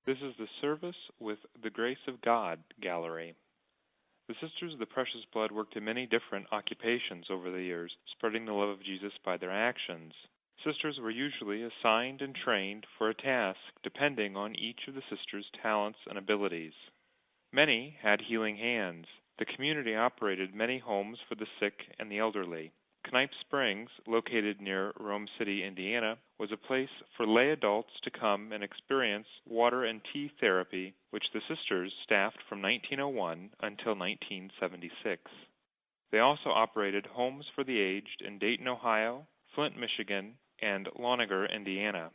This is the Service with the Grace of God gallery. The Sisters of the Precious Blood worked in many different occupations over the years, spreading the love of Jesus by their actions. Sisters were usually assigned and trained for a task depending on each of the sisters' talents and abilities. Many had healing hands. The community operated many homes for the sick and the elderly. Knipe Springs, located near Rome City, Indiana, was a place for lay adults to come and experience water and tea therapy, which the sisters staffed from 1901 until 1976. They also operated homes for the aged in Dayton, Ohio, Flint, Michigan, and Loniger, Indiana.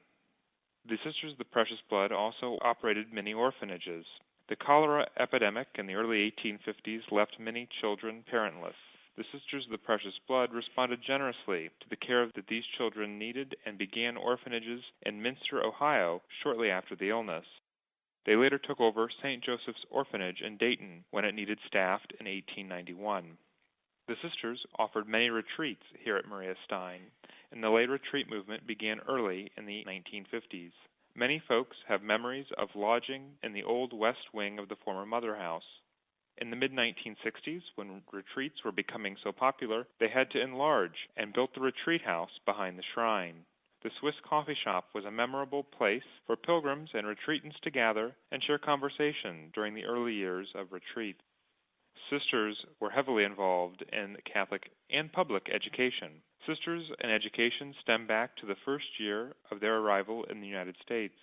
The Sisters of the Precious Blood also operated many orphanages. The cholera epidemic in the early 1850s left many children parentless. The Sisters of the Precious Blood responded generously to the care that these children needed and began orphanages in Minster, Ohio, shortly after the illness. They later took over St. Joseph's Orphanage in Dayton when it needed staffed in 1891. The Sisters offered many retreats here at Maria Stein, and the lay retreat movement began early in the 1950s. Many folks have memories of lodging in the old west wing of the former Mother House. In the mid-1960s, when retreats were becoming so popular, they had to enlarge and built the retreat house behind the shrine. The Swiss coffee shop was a memorable place for pilgrims and retreatants to gather and share conversation during the early years of retreat. Sisters were heavily involved in Catholic and public education. Sisters and education stem back to the first year of their arrival in the United States.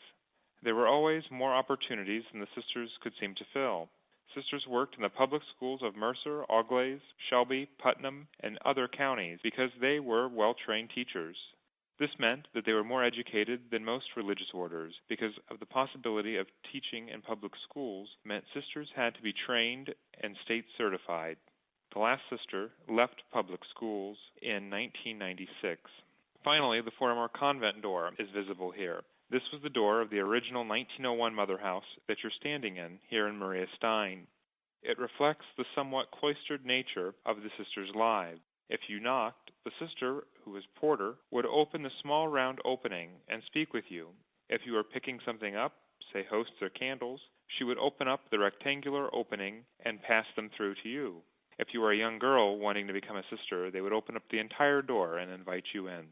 There were always more opportunities than the sisters could seem to fill. Sisters worked in the public schools of Mercer, Auglaize, Shelby, Putnam, and other counties because they were well-trained teachers. This meant that they were more educated than most religious orders because of the possibility of teaching in public schools meant sisters had to be trained and state certified. The last sister left public schools in 1996. Finally, the former convent door is visible here. This was the door of the original 1901 Mother House that you're standing in here in Maria Stein. It reflects the somewhat cloistered nature of the sisters' lives. If you knocked, the sister, who was porter, would open the small round opening and speak with you. If you were picking something up, say hosts or candles, she would open up the rectangular opening and pass them through to you. If you were a young girl wanting to become a sister, they would open up the entire door and invite you in.